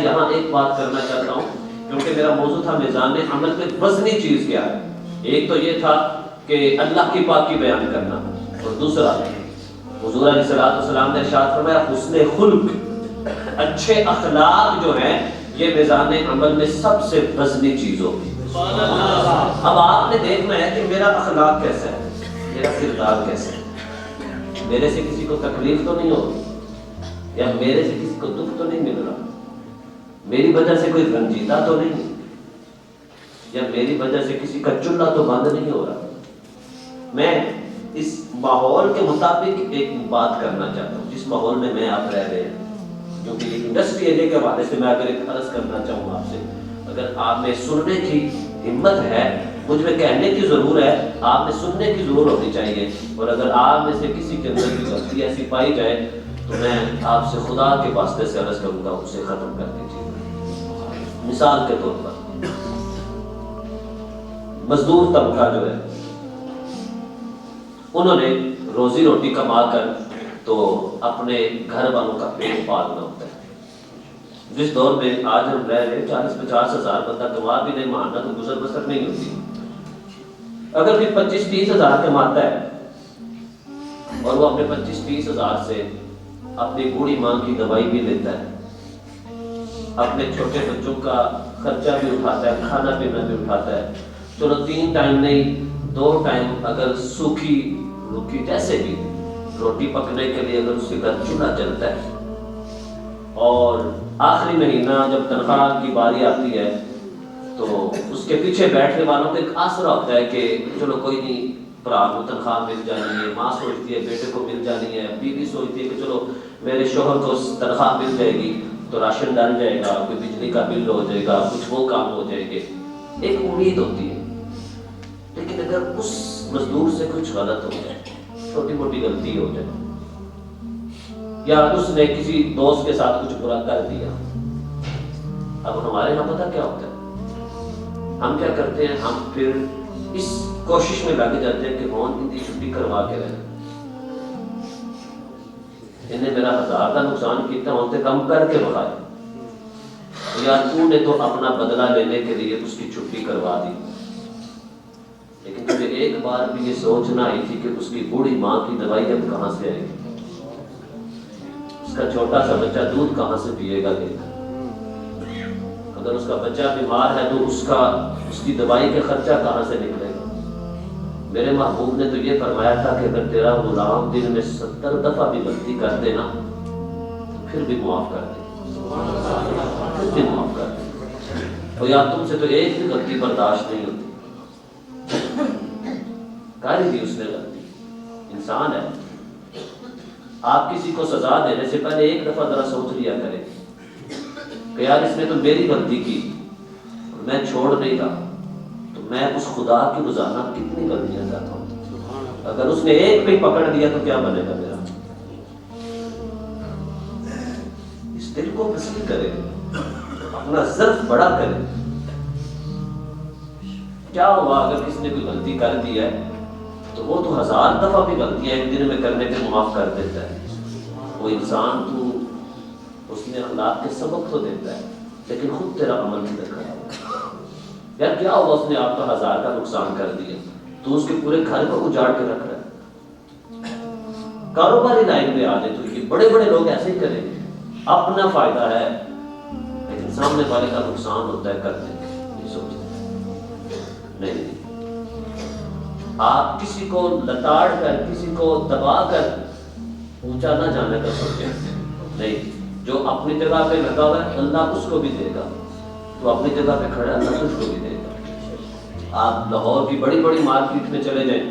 یہاں ایک بات کرنا چاہتا ہوں، کیونکہ میرا موضوع تھا میزان عمل میں وزنی چیز کیا ہے۔ ایک تو یہ تھا کہ اللہ کی پاکی بیان کرنا، اور دوسرا حضور علیہ الصلوۃ والسلام نے ارشاد فرمایا حسن خلق، اچھے اخلاق جو ہیں یہ میزان عمل میں سب سے وزنی چیز ہوگی۔ اب آپ نے دیکھنا ہے کہ میرا اخلاق کیسا ہے، میرا کردار کیسا ہے، میرے سے کسی کو تکلیف تو نہیں ہو رہی، یا میرے سے کسی کو دکھ تو نہیں مل رہا، میری وجہ سے کوئی رنجیدہ تو نہیں، یا میری وجہ سے کسی کا چولہا تو بند نہیں ہو رہا۔ میں اس ماحول کے مطابق ایک بات کرنا چاہتا ہوں جس ماحول میں میں آپ رہ رہے ہیں، کیونکہ یہ انڈسٹری ایریا کے حوالے سے میں اگر ایک عرض کرنا چاہوں آپ سے، اگر آپ میں سننے کی ہمت ہے، مجھ میں کہنے کی ضرور ہے، آپ میں سننے کی ضرور ہونی چاہیے، اور اگر آپ میں سے کسی کے اندر کی غلطی ایسی پائی جائے تو میں آپ سے خدا کے واسطے سے عرض کروں گا اسے ختم کر دیجیے۔ مثال کے طور پر مزدور طبقہ جو ہے، انہوں نے روزی روٹی کما کر تو اپنے گھر والوں کا پیٹ پالنا ہوتا ہے۔ جس دور میں آج ہم رہ رہے 40-50 ہزار بندہ کما بھی نہیں، مہانہ تو گزر بسر نہیں ہوتی، اگر بھی 25-30 ہزار کماتا ہے اور وہ اپنے 25-30 ہزار سے اپنی بوڑھی ماں کی دوائی بھی لیتا ہے، اپنے چھوٹے بچوں کا خرچہ بھی اٹھاتا ہے، کھانا پینا بھی اٹھاتا ہے، چلو 3 ٹائم نہیں 2 ٹائم اگر سوکھی روکھی جیسے بھی روٹی پکنے کے لیے اگر اس کے گھر چولہا جلتا ہے، اور آخری مہینہ جب تنخواہ کی باری آتی ہے تو اس کے پیچھے بیٹھنے والوں کو ایک آسرا ہوتا ہے کہ چلو کوئی نہیں، برا کو تنخواہ مل جانی ہے، ماں سوچتی ہے بیٹے کو مل جانی ہے، بیوی سوچتی ہے کہ چلو میرے شوہر کو تنخواہ مل جائے گی تو راشن ڈال جائے گا، کوئی بجلی کا بل ہو جائے گا، کچھ وہ کام ہو جائے گے، ایک امید ہوتی ہے۔ لیکن اگر اس مزدور سے کچھ غلط ہو جائے، چھوٹی موٹی غلطی ہو جائے، یا اس نے کسی دوست کے ساتھ کچھ برا کر دیا، اب ہمارے یہاں پتہ کیا ہوتا ہے، ہم کیا کرتے ہیں، ہم پھر اس کوشش میں لگ جاتے ہیں کہ کون ان کی چھٹی کروا کے رہے، انہیں میرا 1000 کا نقصان کیتا ہوتے کم کر کے بخائے، یا تو نے تو اپنا بدلہ لینے کے لیے اس کی چھٹی کروا دی، لیکن تجھے ایک بار بھی یہ سوچنا آئی تھی کہ اس کی بوڑھی ماں کی دوائی اب کہاں سے آئے گی، اس کا چھوٹا سا بچہ دودھ کہاں سے پیے گا، اگر اس کا بچہ بیمار ہے تو اس کی دوائی کے خرچہ کہاں سے نکلے گا۔ میرے محبوب نے تو یہ فرمایا تھا کہ اگر تیرا غلام دن میں 70 دفعہ بھی غلطی کر دے نا تو پھر بھی معاف کر دے، پھر بھی معاف کر دے، تو یا تم سے تو ایک بھی غلطی برداشت نہیں ہوتی، کر دی اس نے غلطی، انسان ہے۔ آپ کسی کو سزا دینے سے پہلے ایک دفعہ ذرا سوچ لیا کریں کہ یار اس نے تو میری غلطی کی اور میں چھوڑ نہیں رہا، تو میں اس خدا کی روزانہ کتنی غلطیاں کرتا ہوں، اگر اس نے ایک بھی پکڑ دیا تو کیا بنے گا میرا۔ اس دل کو وسیع کرے، اپنا ظرف بڑا کرے۔ کیا ہوا اگر کسی نے کوئی غلطی کر دی ہے تو وہ تو 1000 دفعہ بھی غلطیاں ایک دن میں کرنے کے معاف کر دیتا ہے، وہ انسان تو اس نے اخلاق کے سبق تو دیتا ہے، لیکن خود تیرا عمل کدھر خراب ہے۔ یار کیا ہوا اس نے آپ کا 1000 کا نقصان کر دیا، تو اس کے پورے گھر کو اجاڑ کے رکھ رہا ہے۔ کاروباری لائن میں آ جائے تو یہ بڑے بڑے لوگ ایسے ہی کریں گے، اپنا فائدہ ہے لیکن سامنے والے کا نقصان ہوتا ہے، کر دیں گے، نہیں سوچتے نہیں۔ آپ کسی کو لتاڑ کر، کسی کو دبا کر اونچا نہ جانے کا سوچیں، نہیں، جو اپنی جگہ پہ لگا ہوا ہے اللہ اس کو بھی دے گا، تو اپنی جگہ پہ کھڑا ہے اللہ اس کو بھی دے گا۔ آپ لاہور کی بڑی بڑی مارکیٹ میں چلے جائیں،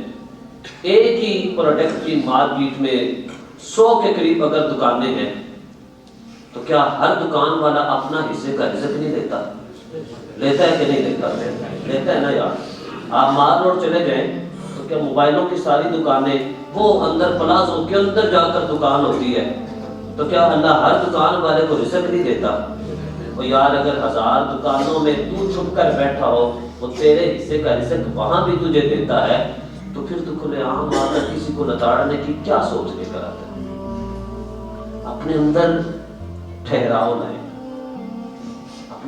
ایک ہی پروڈکٹ کی مارکیٹ میں 100 کے قریب اگر دکانیں ہیں تو کیا ہر دکان والا اپنا حصے کا رزق نہیں دیتا؟ لیتا ہے کہ نہیں لیتا؟ لیتا ہے نا یار۔ آپ مال روڈ چلے جائیں تو کیا موبائلوں کی ساری دکانیں وہ اندر پلازوں کے اندر جا کر دکان ہوتی ہے، تو کیا اللہ ہر دکان والے کو رزق نہیں دیتا؟ اور یار اگر 1000 دکانوں میں تو چھپ کر بیٹھا ہو، وہ تیرے حصے کا رزق وہاں بھی تجھے دیتا ہے، تو پھر تو کھلے عام آ کر کسی کو لتاڑنے کی کیا سوچ لے کر آتا ہے؟ اپنے اندر ٹھہراؤ لائیں،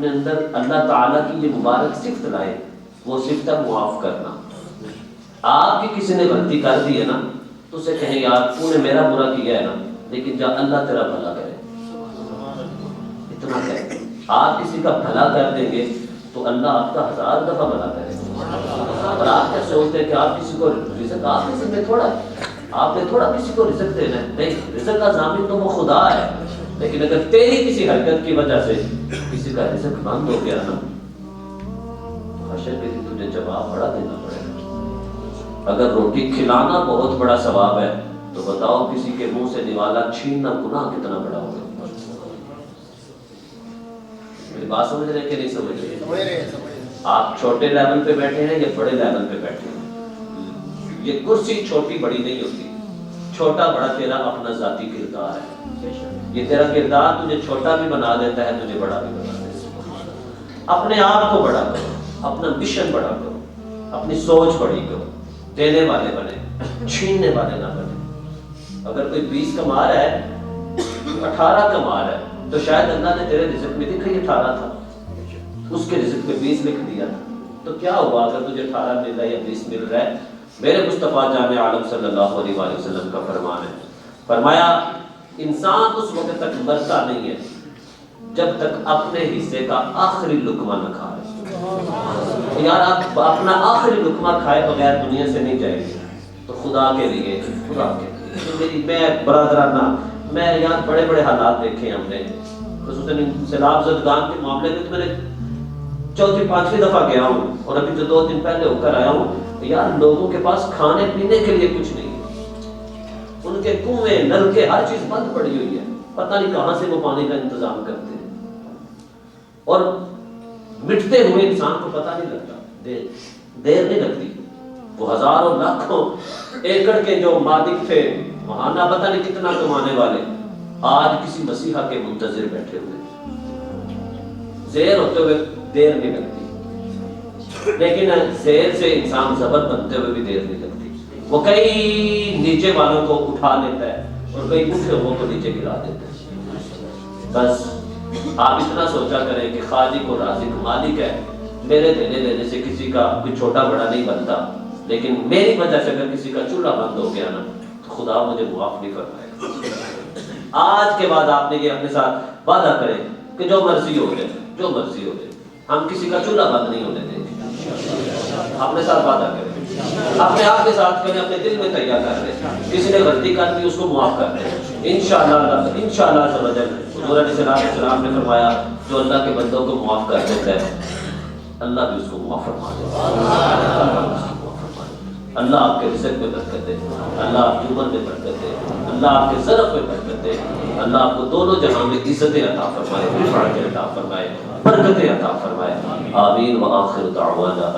اپنے اندر اللہ تعالیٰ کی یہ مبارک صفت لائے، وہ صفت ہے معاف کرنا۔ آپ کی کسی نے غلطی کر دی ہے نا تو اسے کہیں یار تو نے میرا برا کیا ہے نا، لیکن جا اللہ تیرا بھلا کرے، اتنا کہے۔ آپ کسی کا بھلا کر دیں گے تو اللہ آپ کا 1000 دفعہ بھلا کرے گا۔ اور آپ کیا سوچتے ہیں کہ آپ کسی کو رزق، آپ کے ذمہ تھوڑا ہے، آپ نے تھوڑا کسی کو رزق دینا ہے، نہیں، رزق کا ضامن تو وہ خدا ہے، لیکن اگر تیری کسی حرکت کی وجہ سے کسی کا رزق بند ہو گیا نا، حشر کے دن تجھے جواب بڑا دینا پڑے گا۔ اگر روٹی کھلانا بہت بڑا ثواب ہے تو بتاؤ کسی کے منہ سے نوالا چھیننا گناہ کتنا بڑا ہوگا۔ میری بات سمجھ رہے کہ نہیں سمجھ رہے؟ آپ چھوٹے لیول پہ بیٹھے ہیں یا بڑے لیول پہ بیٹھے ہیں، یہ کرسی چھوٹی بڑی نہیں ہوتی، چھوٹا بڑا تیرا اپنا ذاتی کردار ہے۔ یہ تیرا کردار تجھے چھوٹا بھی بنا دیتا ہے، تجھے بڑا بھی بنا دیتا ہے۔ اپنے آپ کو بڑا کرو، اپنا مشن بڑا کرو، اپنی سوچ بڑی کرو، دینے والے بنے، چھیننے والے نہ بنے۔ اگر کوئی 20 کما رہا ہے، 18 کما رہا ہے، تو شاید اللہ نے تیرے رزق میں دیکھا یہ 18 تھا، اس کے رزق میں 20 لکھ دیا تھا، تو کیا ہوا اگر تجھے 18 مل رہا ہے یا 20 مل رہا ہے؟ میرے مصطفیٰ جامع عالم صلی اللہ علیہ وآلہ وسلم کا فرمان ہے، فرمایا انسان اس وقت تک مرتا نہیں ہے جب تک اپنے حصے کا آخری لقمہ نہ کھائے۔ یار آپ اپنا آخری لقمہ کھائے بغیر دنیا سے نہیں جائیں گے، تو خدا کے لیے، خدا کے لیے میں برادرانہ، میں یار بڑے بڑے حالات دیکھے ہم نے، خصوصاً سیلاب زدگان کے معاملے میں تو میں نے 4-5 دفعہ گیا ہوں، اور ابھی جو 2 دن پہلے ہو کر آیا ہوں، یار لوگوں کے پاس کھانے پینے کے لیے کچھ نہیں، ان کے کنویں نلکے ہر چیز بند پڑی ہوئی ہے، پتہ نہیں کہاں سے وہ پانی کا انتظام کرتے ہیں، اور مٹتے ہوئے انسان کو پتہ نہیں لگتا، دیر نہیں لگتی۔ وہ ہزاروں لاکھوں ایکڑ کے جو مالک تھے، مہانہ پتہ نہیں کتنا کمانے والے، آج کسی مسیحا کے منتظر بیٹھے ہوئے، زیر ہوتے ہوئے دیر نہیں لگتی، لیکن زیر سے انسان زبر بنتے ہوئے بھی دیر نہیں لگتی۔ وہ کئی نیچے والوں کو اٹھا لیتا ہے اور کئی اٹھے ہوئے کو نیچے گرا دیتا ہے۔ بس آپ اتنا سوچا کریں کہ خالق و رازق مالک ہے، میرے دینے لینے سے کسی کا کوئی چھوٹا بڑا نہیں بنتا، لیکن میری وجہ سے اگر کسی کا چولہا بند ہو گیا نا تو خدا مجھے معاف نہیں فرمائے گا۔ آج کے بعد آپ نے یہ اپنے ساتھ وعدہ کریں کہ جو مرضی ہو جائے، جو مرضی ہو جائے، ہم کسی کا چولہا بند نہیں ہونے دیں گے۔ اپنے ساتھ وعدہ کریں، اپنے آپ کے ساتھ کریں، اپنے دل میں تیار کر لیں، کسی نے غلطی کر دی اس کو معاف کر دیں، انشاءاللہ عز و جل۔ حضور علیہ السلام نے فرمایا جو اللہ کے بندوں کو معاف کر دیتا ہے اللہ بھی اس کو معاف فرما دیتا ہے۔ اللہ آپ کے رزق میں برکت دے، اللہ آپ کی عمر میں برکت دے، اللہ آپ کے ظرف میں برکت دے، اللہ آپ کو دونوں جہاں میں عزتیں عطا فرمائے، رفعتیں عطا فرمائے، برکتیں عطا فرمائے، آمین۔ وآخر دعوانا